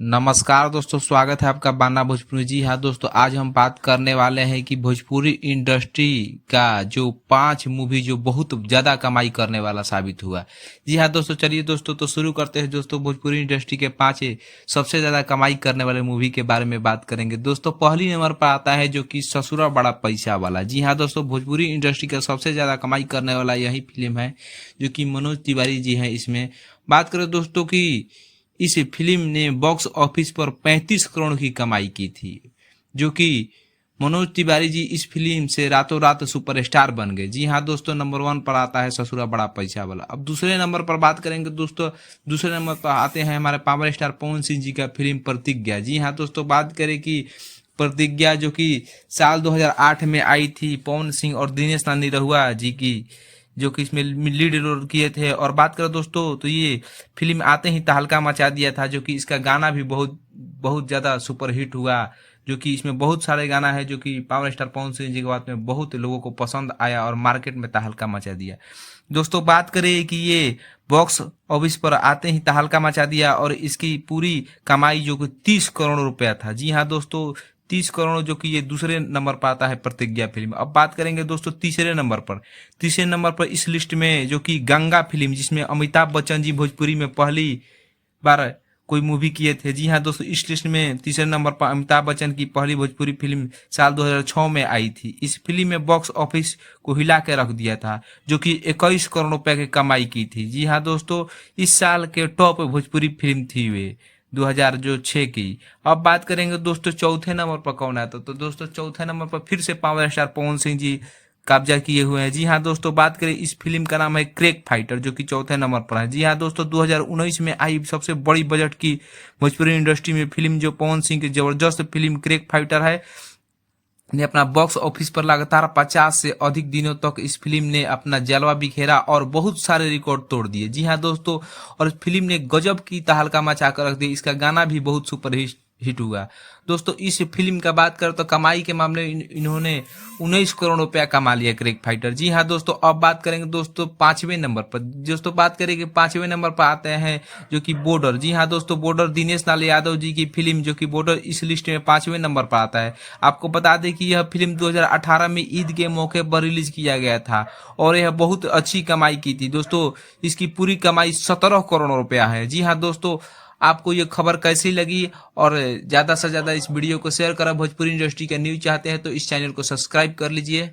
नमस्कार दोस्तों, स्वागत है आपका बाना भोजपुरी। जी हाँ दोस्तों, आज हम बात करने वाले हैं कि भोजपुरी इंडस्ट्री का जो 5 मूवी जो बहुत ज्यादा कमाई करने वाला साबित हुआ। जी हाँ दोस्तों, चलिए दोस्तों तो शुरू करते हैं। दोस्तों भोजपुरी इंडस्ट्री के 5 सबसे ज्यादा कमाई करने वाले मूवी के बारे में बात करेंगे। दोस्तों पहली नंबर पर आता है जो कि ससुरा बड़ा पैसा वाला। जी हाँ दोस्तों, भोजपुरी इंडस्ट्री का सबसे ज्यादा कमाई करने वाला यही फिल्म है जो कि मनोज तिवारी जी है। इसमें बात करें दोस्तों की इस फिल्म ने बॉक्स ऑफिस पर 35 करोड़ की कमाई की थी, जो कि मनोज तिवारी जी इस फिल्म से रातों रात सुपरस्टार बन गए। जी हाँ दोस्तों, नंबर 1 पर आता है ससुरा बड़ा पैसा वाला। अब दूसरे नंबर पर बात करेंगे दोस्तों, दूसरे नंबर पर आते हैं हमारे पावर स्टार पवन सिंह जी का फिल्म प्रतिज्ञा। जी हाँ दोस्तों, बात करें कि प्रतिज्ञा जो कि साल 2008 में आई थी, पवन सिंह और दिनेश निरहुआ जी की, जो कि इसमें लीड रोल किए थे। और बात करें दोस्तों तो ये फिल्म आते ही तहलका मचा दिया था, जो कि इसका गाना भी बहुत बहुत ज्यादा सुपर हिट हुआ। जो कि इसमें बहुत सारे गाना है जो कि पावर स्टार पवन सिंह जी के बाद में बहुत लोगों को पसंद आया और मार्केट में तहलका मचा दिया। दोस्तों बात करें कि ये बॉक्स ऑफिस पर आते ही तहलका मचा दिया और इसकी पूरी कमाई जो कि 30 करोड़ रुपया था। जी हाँ दोस्तों, 30 करोड़, जो कि ये दूसरे नंबर पर आता है प्रतिज्ञा फिल्म। अब बात करेंगे दोस्तों तीसरे नंबर पर इस लिस्ट में जो कि गंगा फिल्म, जिसमें अमिताभ बच्चन जी भोजपुरी में पहली बार कोई मूवी किए थे। जी हाँ दोस्तों, इस लिस्ट में तीसरे नंबर पर अमिताभ बच्चन की पहली भोजपुरी फिल्म साल 2006 में आई थी। इस फिल्म में बॉक्स ऑफिस को हिला के रख दिया था, जो कि 21 करोड़ रुपए की कमाई की थी। जी हाँ दोस्तों, इस साल के टॉप भोजपुरी फिल्म थी वे 2006 की। अब बात करेंगे दोस्तों चौथे नंबर पर कौन आता तो दोस्तों चौथे नंबर पर फिर से पावर स्टार पवन सिंह जी कब्जा किए हुए हैं। जी हाँ दोस्तों, बात करें इस फिल्म का नाम है क्रेक फाइटर, जो कि चौथे नंबर पर है। जी हाँ दोस्तों, 2019 में आई सबसे बड़ी बजट की भोजपुरी इंडस्ट्री में फिल्म जो पवन सिंह की जबरदस्त फिल्म क्रेक फाइटर है, ने अपना बॉक्स ऑफिस पर लगातार 50 से अधिक दिनों तक इस फिल्म ने अपना जलवा बिखेरा और बहुत सारे रिकॉर्ड तोड़ दिए। जी हाँ दोस्तों, और इस फिल्म ने गजब की तहलका मचा कर रख दी। इसका गाना भी बहुत सुपर हिट हुआ। दोस्तों इस फिल्म का बात करें तो कमाई के मामले में इन्होंने 19 करोड़ रुपया कमा लिया क्रेक फाइटर। जी हाँ दोस्तों, अब बात करेंगे दोस्तों 5वें नंबर पर। दोस्तों बात करेंगे 5वें नंबर पर आते हैं जो कि बॉर्डर। जी हाँ दोस्तों, बॉर्डर दिनेश लाल यादव जी की फिल्म, जो कि बॉर्डर इस लिस्ट में 5वें नंबर पर आता है। आपको बता दें कि यह फिल्म 2018 में ईद के मौके पर रिलीज किया गया था और यह बहुत अच्छी कमाई की थी। दोस्तों इसकी पूरी कमाई 17 करोड़ रुपया है। जी हाँ दोस्तों, आपको ये खबर कैसी लगी और ज्यादा से ज्यादा इस वीडियो को शेयर करा। भोजपुरी इंडस्ट्री का न्यूज चाहते हैं तो इस चैनल को सब्सक्राइब कर लीजिए।